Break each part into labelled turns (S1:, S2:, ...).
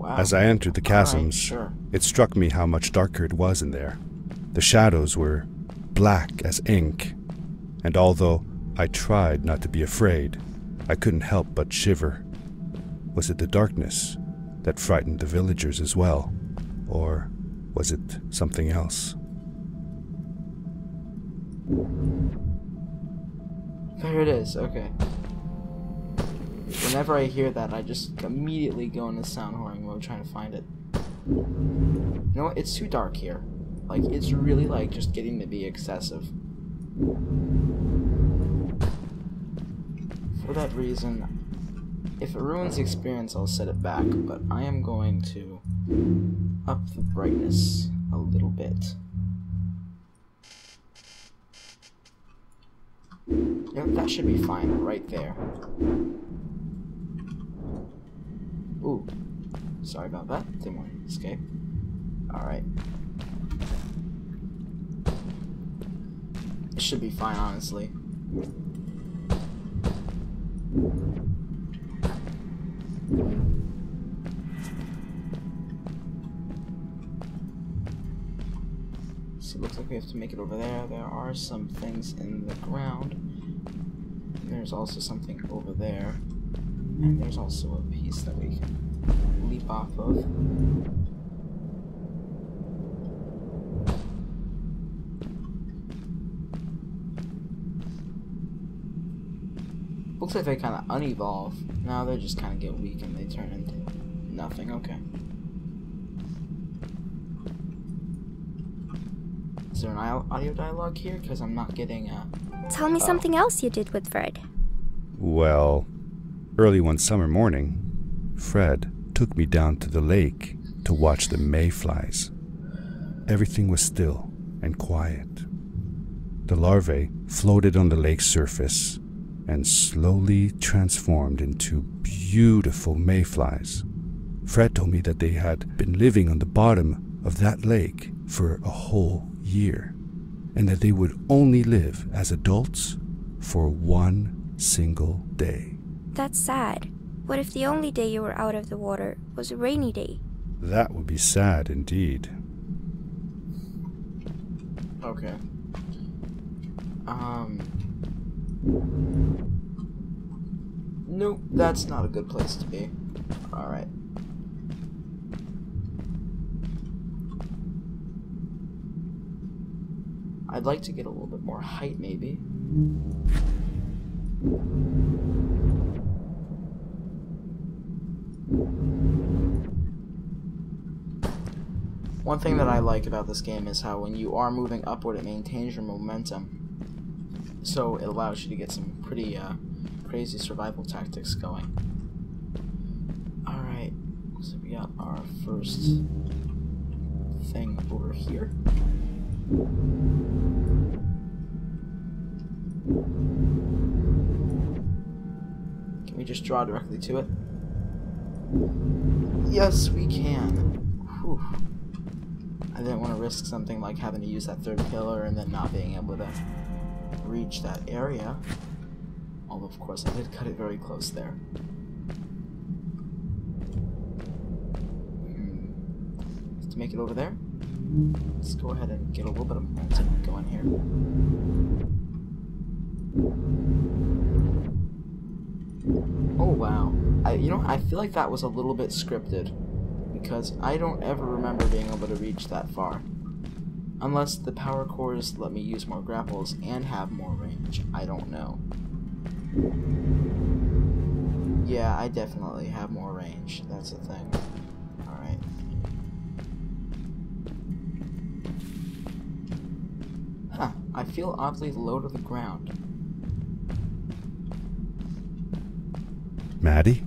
S1: Wow.
S2: As I entered the chasms,
S1: sure.
S2: it struck me how much darker it was in there. The shadows were black as ink, and although I tried not to be afraid, I couldn't help but shiver. Was it the darkness that frightened the villagers as well, or was it something else?
S1: There it is, okay. Whenever I hear that, I just immediately go into sound whoring mode trying to find it. You know what? It's too dark here. Like, it's really, like, just getting to be excessive. For that reason, if it ruins the experience, I'll set it back, but I am going to up the brightness a little bit. Yep, that should be fine right there. Ooh, sorry about that. Didn't want to escape. Alright. It should be fine, honestly. So it looks like we have to make it over there. There are some things in the ground. And there's also something over there. And there's also a piece that we can leap off of. Looks like they kind of unevolve. Now they just kind of get weak and they turn into nothing. Okay. Is there an audio dialogue here? Because I'm not getting
S3: Tell me something else you did with Fred.
S2: Well, early one summer morning, Fred took me down to the lake to watch the mayflies. Everything was still and quiet. The larvae floated on the lake's surface and slowly transformed into beautiful mayflies. Fred told me that they had been living on the bottom of that lake for a whole year, and that they would only live as adults for one single day.
S3: That's sad. What if the only day you were out of the water was a rainy day?
S2: That would be sad indeed.
S1: Okay. Nope, that's not a good place to be. Alright. I'd like to get a little bit more height, maybe. One thing that I like about this game is how when you are moving upward, it maintains your momentum. So it allows you to get some pretty crazy survival tactics going. Alright, so we got our first thing over here. Can we just draw directly to it? Yes, we can. Whew. I didn't want to risk something like having to use that third pillar and then not being able to reach that area. Although, of course, I did cut it very close there. To make it over there, let's go ahead and get a little bit of momentum going here. Oh wow! I feel like that was a little bit scripted, because I don't ever remember being able to reach that far. Unless the power cores let me use more grapples and have more range. I don't know. Yeah, I definitely have more range. That's the thing. Alright. Huh. I feel oddly low to the ground.
S2: Maddie?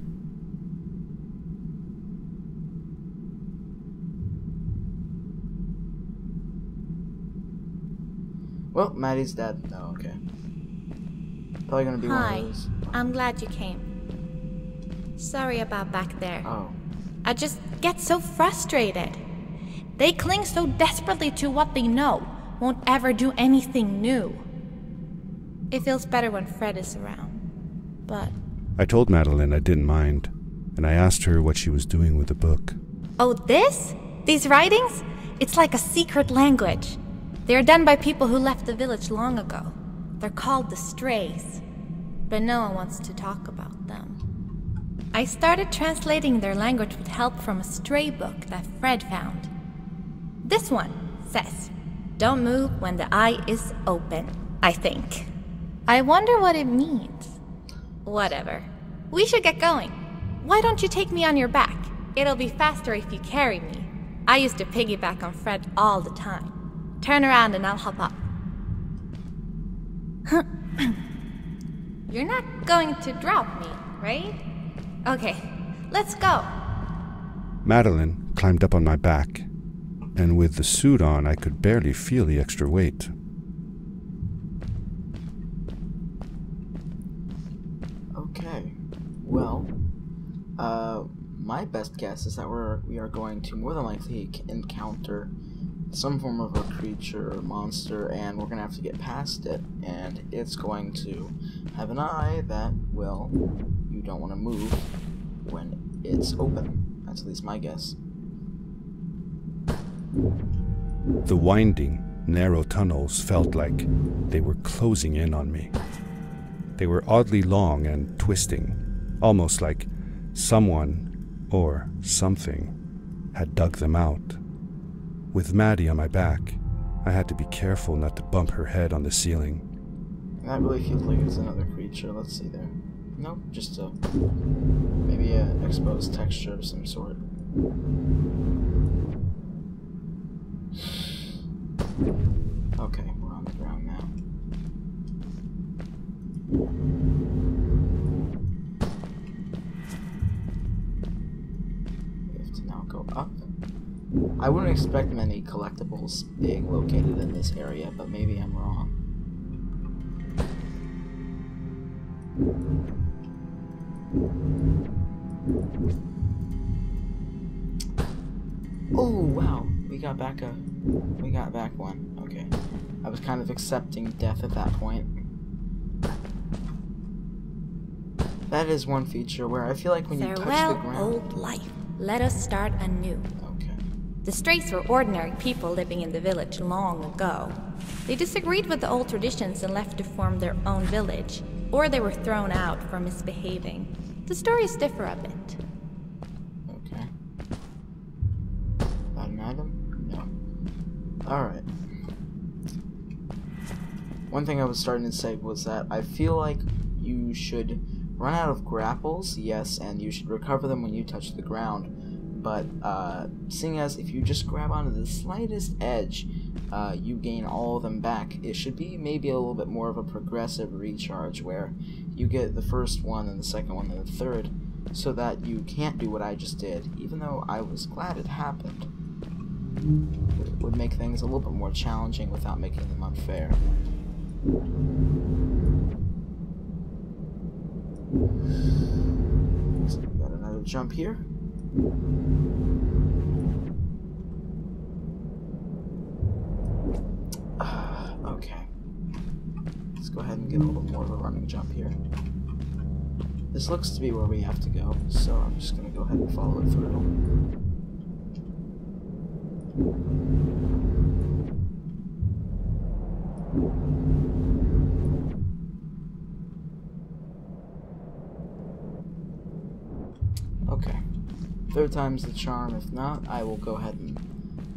S1: Well, Maddie's dead. Oh, okay. Probably gonna be one of those.
S4: I'm glad you came. Sorry about back there.
S1: Oh.
S4: I just get so frustrated. They cling so desperately to what they know, won't ever do anything new. It feels better when Fred is around, but...
S2: I told Madeline I didn't mind, and I asked her what she was doing with the book.
S4: Oh, this? These writings? It's like a secret language. They are done by people who left the village long ago. They're called the Strays. But no one wants to talk about them. I started translating their language with help from a stray book that Fred found. This one says, "Don't move when the eye is open," I think. I wonder what it means. Whatever. We should get going. Why don't you take me on your back? It'll be faster if you carry me. I used to piggyback on Fred all the time. Turn around and I'll hop up. You're not going to drop me, right? Okay, let's go.
S2: Madeline climbed up on my back, and with the suit on, I could barely feel the extra weight.
S1: Okay, well, my best guess is that we are going to more than likely encounter some form of a creature or monster, and we're going to have to get past it, and it's going to have an eye that, well, you don't want to move when it's open. That's at least my guess.
S2: The winding, narrow tunnels felt like they were closing in on me. They were oddly long and twisting, almost like someone or something had dug them out. With Maddie on my back, I had to be careful not to bump her head on the ceiling.
S1: That really feels like it's another creature. Let's see there. Nope, just maybe an exposed texture of some sort. Okay, we're on the ground now. We have to now go up. I wouldn't expect many collectibles being located in this area, but maybe I'm wrong. Oh wow, we got back one. Okay. I was kind of accepting death at that point. That is one feature where I feel like when you touch the
S4: Farewell,
S1: ground...
S4: old life. Let us start anew.
S1: Okay.
S4: The Strays were ordinary people living in the village long ago. They disagreed with the old traditions and left to form their own village, or they were thrown out for misbehaving. The stories differ a bit.
S1: Okay. That an item? No. Alright. One thing I was starting to say was that I feel like you should run out of grapples, yes, and you should recover them when you touch the ground. But seeing as if you just grab onto the slightest edge, you gain all of them back. It should be maybe a little bit more of a progressive recharge where you get the first one and the second one and the third, so that you can't do what I just did, even though I was glad it happened. It would make things a little bit more challenging without making them unfair. So we got another jump here. Okay. Let's go ahead and get a little more of a running jump here. This looks to be where we have to go, so I'm just going to go ahead and follow it through. Okay. Third time's the charm. If not, I will go ahead and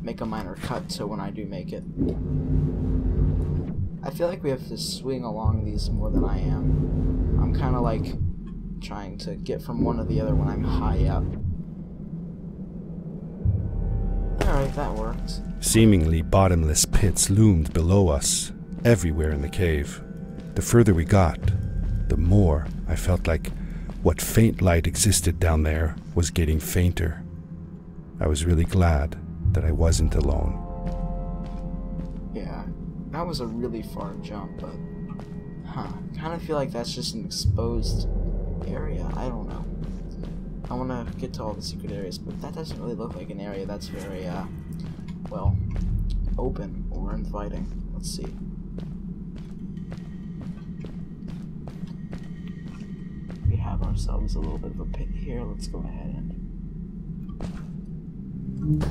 S1: make a minor cut so when I do make it. I feel like we have to swing along these more than I am. I'm kind of like trying to get from one to the other when I'm high up. Alright, that worked.
S2: Seemingly bottomless pits loomed below us, everywhere in the cave. The further we got, the more I felt like what faint light existed down there was getting fainter. I was really glad that I wasn't alone.
S1: Yeah, that was a really far jump, but kind of feel like that's just an exposed area. I don't know. I want to get to all the secret areas, but that doesn't really look like an area that's very, well, open or inviting. Let's see. We have ourselves a little bit of a pit here. Let's go ahead and Nope,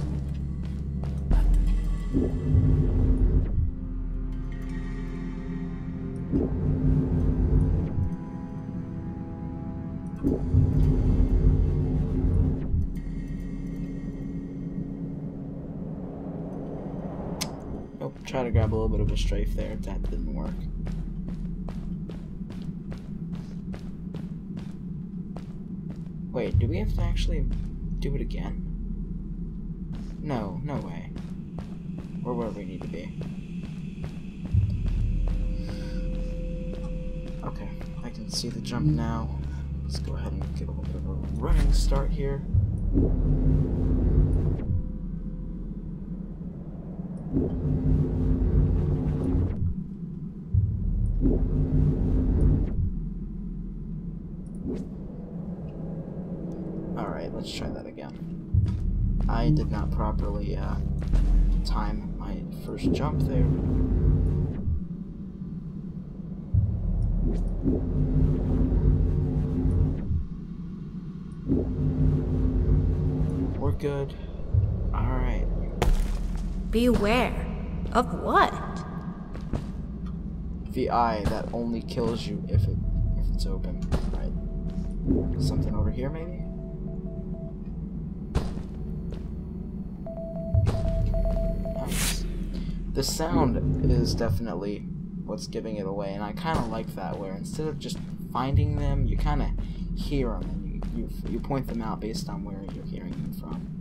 S1: try to grab a little bit of a strafe there. That didn't work. Wait, do we have to actually do it again? No, no way. We're where we need to be. Okay, I can see the jump now. Let's go ahead and get a little bit of a running start here. Alright, let's try that again. I did not properly time my first jump there. We're good. Alright.
S4: Beware. Of what?
S1: The eye that only kills you if it's open. Right. Something over here maybe? Nice. The sound is definitely what's giving it away, and I kinda like that, where instead of just finding them, you kinda hear them and you point them out based on where you're hearing them from.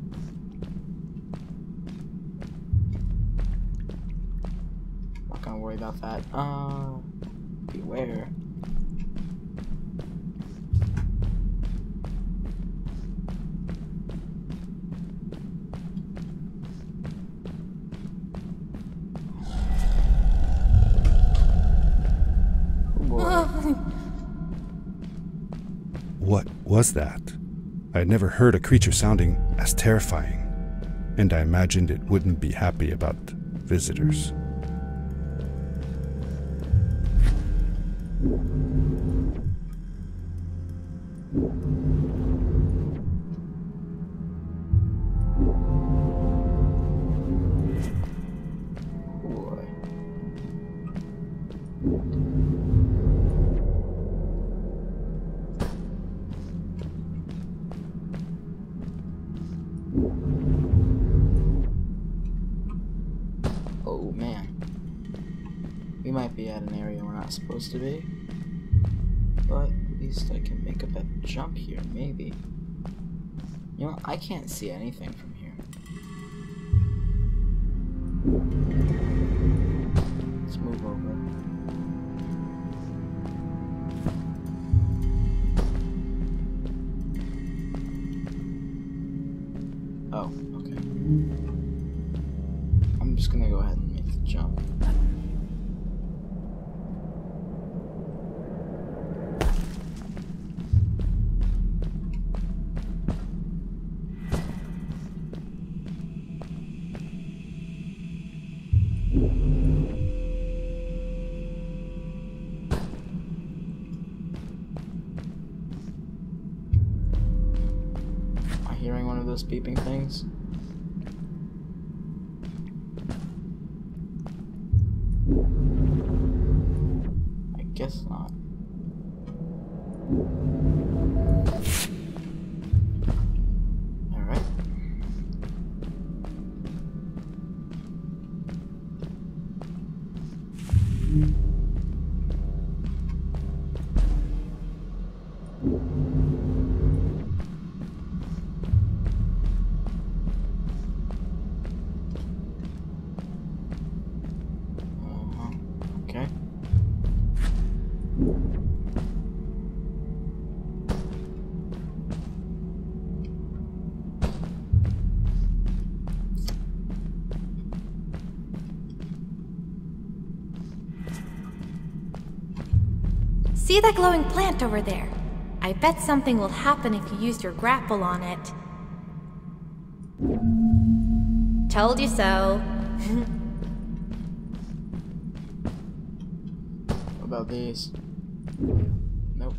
S1: Not gonna worry about that. Beware. Oh boy.
S2: What was that? I had never heard a creature sounding as terrifying, and I imagined it wouldn't be happy about visitors.
S1: Boy. Oh man. We might be at an area we're not supposed to be. But at least I can make up a jump here, maybe. You know, I can't see anything from here. Let's move over. Oh, okay. I'm just gonna go ahead and make the jump. Am I hearing one of those beeping things? I guess not. Alright. Okay.
S4: See that glowing plant over there? I bet something will happen if you use your grapple on it. Told you so.
S1: What about these? Nope.